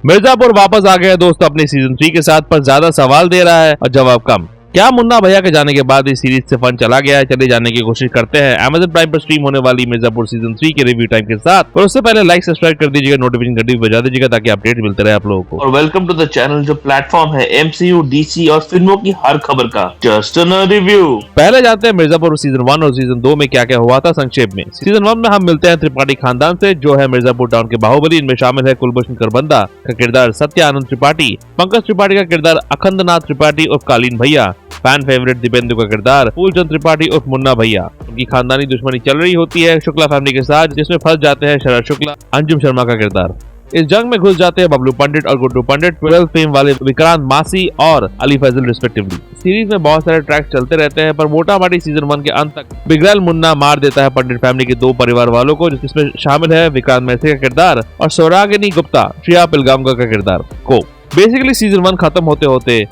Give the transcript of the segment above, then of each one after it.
मिर्जापुर वापस आ गया दोस्त अपने सीजन 3 के साथ, पर ज्यादा सवाल दे रहा है और जवाब कम। क्या मुन्ना भैया के जाने के बाद इस सीरीज से फन चला गया है? चले जाने की कोशिश करते हैं Amazon प्राइम पर स्ट्रीम होने वाली मिर्जापुर सीजन 3 के रिव्यू टाइम के साथ। पर उससे पहले लाइक सब्सक्राइब कर दीजिएगा, नोटिफिकेशन घंटी बजा दीजिएगा ताकि अपडेट मिलते रहे आप लोगों को। और वेलकम टू द चैनल जो प्लेटफॉर्म है MCU, DC और फिल्मों की हर खबर का जस्ट अ रिव्यू। पहले जानते हैं मिर्जापुर सीजन 1 और सीजन 2 में क्या क्या हुआ था संक्षेप में। सीजन 1 में हम मिलते हैं त्रिपाठी खानदान से, जो है मिर्जापुर टाउन के बाहुबली। इनमें शामिल है कुलभूषण खरबंदा का किरदार सत्य आनंद त्रिपाठी, पंकज त्रिपाठी का किरदार अखंडनाथ त्रिपाठी और कालीन भैया, फैन फेवरेट दिपेंदु का किरदार फूलचंद त्रिपाठी और मुन्ना भैया। उनकी खानदानी दुश्मनी चल रही होती है शुक्ला फैमिली के साथ, जिसमें फंस जाते हैं शरद शुक्ला, अंजुम शर्मा का किरदार। इस जंग में घुस जाते हैं बबलू पंडित और गुड्डू पंडित, 12 फेम वाले विक्रांत मासी और अली फैजल रिस्पेक्टिवली। सीरीज में बहुत सारे ट्रैक्स चलते रहते हैं, पर मोटा माटी सीजन 1 के अंत तक बिगड़ैल मुन्ना मार देता है पंडित फैमिली के 2 परिवार वालों को, जिसमें शामिल है विक्रांत मैसे का किरदार और सौरागिनी गुप्ता श्रेया पिलगामकर का किरदार को। बेसिकली सीजन 1 खत्म होते होते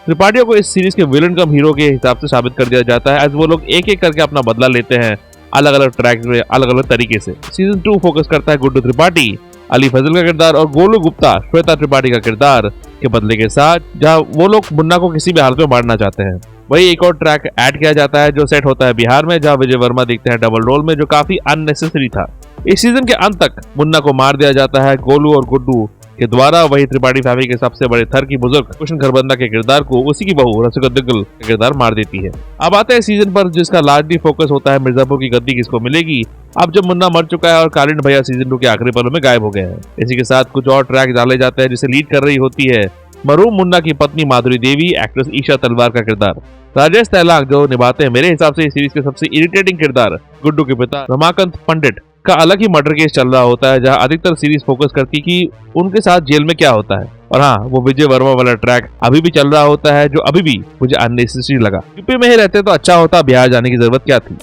त्रिपाठियों को इस सीरीज के विलन कम हीरो के हिसाब से साबित कर दिया जाता है, एज वो लोग एक एक करके अपना बदला लेते हैं अलग अलग ट्रैक में अलग अलग तरीके से। सीजन 2 फोकस करता है गुड्डू त्रिपाठी, अली फजल का किरदार और गोलू गुप्ता श्वेता त्रिपाठी का किरदार के बदले के साथ, जहां वो लोग मुन्ना को किसी भी हालत में मारना चाहते हैं। वही एक और ट्रैक ऐड किया जाता है जो सेट होता है बिहार में, जहां विजय वर्मा दिखते हैं डबल रोल में, जो काफी अननेसेसरी था। इस सीजन के अंत तक मुन्ना को मार दिया जाता है गोलू और गुड्डू के द्वारा। वही त्रिपाठी फैमिली के सबसे बड़े थर की बुजुर्ग कुलभूषण खरबंदा के किरदार को उसी की बहू रसिका दुग्गल का किरदार मार देती है। अब आते हैं सीजन पर, जिसका लार्जली फोकस होता है मिर्जापुर की गद्दी किसको मिलेगी, अब जब मुन्ना मर चुका है और कालीन भैया सीजन 2 के आखिरी पलों में गायब हो गए हैं। इसी के साथ कुछ और ट्रैक डाले जाते हैं, जिसे लीड कर रही होती है मरूम मुन्ना की पत्नी माधुरी देवी, एक्ट्रेस ईशा तलवार का किरदार। राजेश तैलांग जो निभाते हैं मेरे हिसाब से इस सीरीज के सबसे इरिटेटिंग किरदार गुड्डू के पिता रमाकांत पंडित का। अलग ही मर्डर केस चल रहा होता है, जहां अधिकतर सीरीज फोकस करती कि उनके साथ जेल में क्या होता है। और हाँ, वो विजय वर्मा वाला ट्रैक अभी भी चल रहा होता है, जो अभी भी मुझे अननेसेसरी लगा। यूपी में ही रहते तो अच्छा होता, बिहार जाने की जरूरत क्या थी।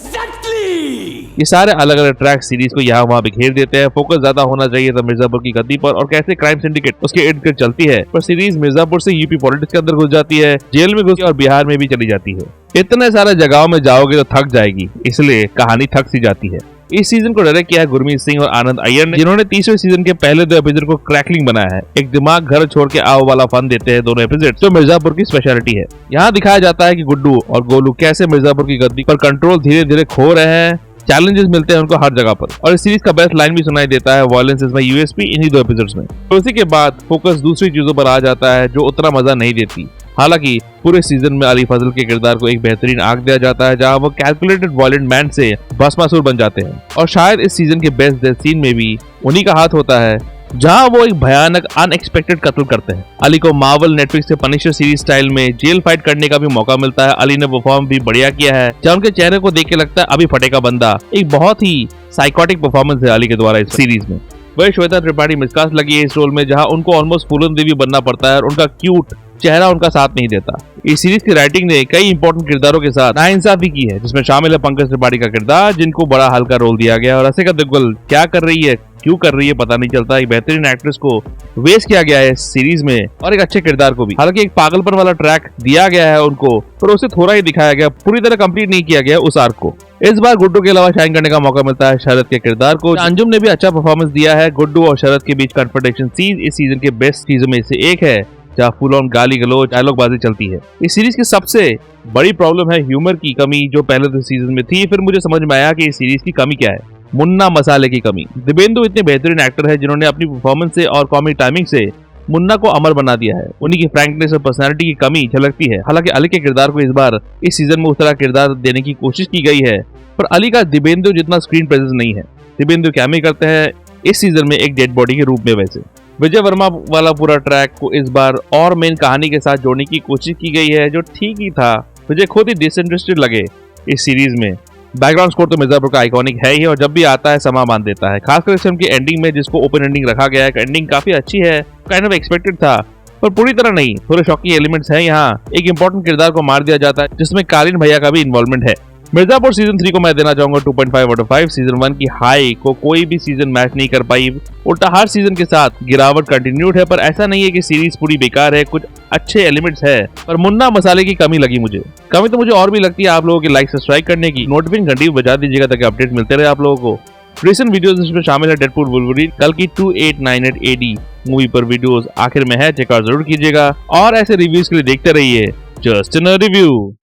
ये सारे अलग अलग ट्रैक सीरीज को यहाँ वहाँ बिखेर देते हैं। फोकस ज्यादा होना चाहिए था मिर्जापुर की गद्दी पर और कैसे क्राइम सिंडिकेट उसके इर्द गिर्द चलती है, पर सीरीज मिर्जापुर से यूपी पॉलिटिक्स के अंदर घुस जाती है, जेल में घुस और बिहार में भी चली जाती है। इतने सारे जगहों में जाओगे तो थक जाएगी, इसलिए कहानी थक सी जाती है। इस सीजन को डायरेक्ट किया है गुरमीत सिंह और आनंद अय्यर ने, जिन्होंने तीसरे सीजन के पहले 2 एपिसोड को क्रैकलिंग बनाया है। एक दिमाग घर छोड़ के आओ वाला फन देते हैं दोनों एपिसोड, जो मिर्जापुर की स्पेशलिटी है। यहाँ दिखाया जाता है कि गुड्डू और गोलू कैसे मिर्जापुर की गद्दी पर कंट्रोल धीरे धीरे खो रहे हैं। चैलेंजेस मिलते हैं उनको हर जगह पर, और इस सीरीज का बेस्ट लाइन भी सुनाई देता है, वायलेंस इज माय यूएसपी, इन्हीं 2 एपिसोड्स में। तो उसी के बाद फोकस दूसरी चीजों पर आ जाता है जो उतना मजा नहीं देती। हालांकि पूरे सीजन में अली फजल के किरदार को एक बेहतरीन आंक दिया जाता है, जहां वो कैलकुलेटेड वायलेंट मैन से भस्मासुर बन जाते हैं। और शायद इस सीजन के बेस्ट डेथ सीन में भी उन्हीं का हाथ होता है, जहां वो एक भयानक अनएक्सपेक्टेड कत्ल करते हैं। अली को मार्वल नेटफ्लिक्स के पनिशर सीरीज स्टाइल में जेल फाइट करने का भी मौका मिलता है। अली ने परफॉर्म भी बढ़िया किया है, जहां उनके चेहरे को देख के लगता है अभी फटेगा बंदा। एक बहुत ही साइकोटिक परफॉर्मेंस है अली के द्वारा इस सीरीज में। वही श्वेता त्रिपाठी मिसकास्ट लगी है इस रोल में, जहां उनको ऑलमोस्ट फूलन देवी बनना पड़ता है और उनका क्यूट चेहरा उनका साथ नहीं देता। इस सीरीज की राइटिंग ने कई इंपॉर्टेंट किरदारों के साथ नाइंसाफी की है, जिसमें शामिल है पंकज त्रिपाठी का किरदार, जिनको बड़ा हल्का रोल दिया गया, और रसिका दुग्गल क्या कर रही है, क्यों कर रही है पता नहीं चलता। एक बेहतरीन एक्ट्रेस को वेस्ट किया गया है इस सीरीज में, और एक अच्छे किरदार को भी। हालांकि एक पागलपन वाला ट्रैक दिया गया है उनको, पर उसे थोड़ा ही दिखाया गया, पूरी तरह कंप्लीट नहीं किया गया उस आर्क को। इस बार गुड्डू के अलावा शाइन करने का मौका मिलता है शरद के किरदार को। अंजुम ने भी अच्छा परफॉर्मेंस दिया है। गुड्डू और शरद के बीच कन्फ्रंटेशन सीन इस सीजन के बेस्ट चीजों में से एक है, जहाँ फुल ऑन गाली गलोच डायलॉग बाजी चलती है। इस सीरीज की सबसे बड़ी प्रॉब्लम है ह्यूमर की कमी, जो पहले 2 सीजन में थी। फिर मुझे समझ में आया कि इस सीरीज की कमी क्या है, मुन्ना मसाले की कमी। दिपेंदु इतने बेहतरीन एक्टर है, जिन्होंने अपनी परफॉर्मेंस से और कॉमिक टाइमिंग से मुन्ना को अमर बना दिया है। उन्हीं की फ्रैंकनेस और पर्सनालिटी की कमी झलकती है। हालांकि अली के किरदार को इस बार इस सीजन में उस तरह किरदार देने की कोशिश की गई है, पर अली का दिपेंदु जितना स्क्रीन प्रेजेंस नहीं है। दिपेंदु कैमी करते हैं इस सीजन में एक डेड बॉडी के रूप में। वैसे विजय वर्मा वाला पूरा ट्रैक को इस बार और मेन कहानी के साथ जोड़ने की कोशिश की गई है, जो ठीक ही था। मुझे खुद ही डिसइंटरेस्टेड लगे इस सीरीज में। बैकग्राउंड स्कोर तो मिर्जापुर का आइकॉनिक है ही, और जब भी आता है समा बांध देता है, खासकर इस फिल्म की एंडिंग में, जिसको ओपन एंडिंग रखा गया है। एंडिंग काफी अच्छी है, काइंड ऑफ एक्सपेक्टेड था, पर पूरी तरह नहीं। थोड़े शॉकिंग एलिमेंट्स हैं यहाँ। एक इंपॉर्टेंट किरदार को मार दिया जाता है, जिसमें कालीन भैया का भी इन्वॉल्वमेंट है। मिर्जापुर सीजन 3 को मैं देना चाहूंगा 2.5 आउट ऑफ 5। सीजन 1 की हाई को कोई भी सीजन मैच नहीं कर पाई, उल्टा हर सीजन के साथ गिरावट कंटिन्यूड है। पर ऐसा नहीं है कि सीरीज पूरी बेकार है, कुछ अच्छे एलिमेंट्स है, पर मुन्ना मसाले की कमी लगी मुझे। कमी तो मुझे और भी लगती है आप लोगों की लाइक सब्सक्राइब करने की, नोटिफिकेशन घंटी बजा दीजिएगा ताकि अपडेट मिलते रहे आप लोगों को। रिसेंट वीडियोस इसमें शामिल है डेडपूल वुल्वरीन, कल की 2898 AD मूवी पर वीडियोस आखिर में है, चेकआउट जरूर कीजिएगा और ऐसे रिव्यूज के लिए देखते रहिए just in review.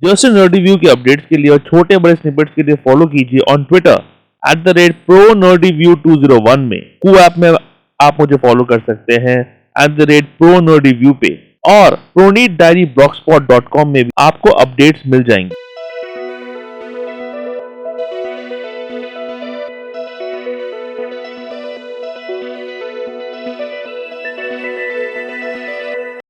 Just in review के अपडेट्स के लिए और छोटे बड़े स्निपेट्स के लिए फॉलो कीजिए ऑन ट्विटर @ProNerdReview201 में। कू ऐप में आप मुझे फॉलो कर सकते हैं @ProNerdReview पे और प्रोनीत डायरी blogspot.com में भी आपको अपडेट्स मिल जाएंगे।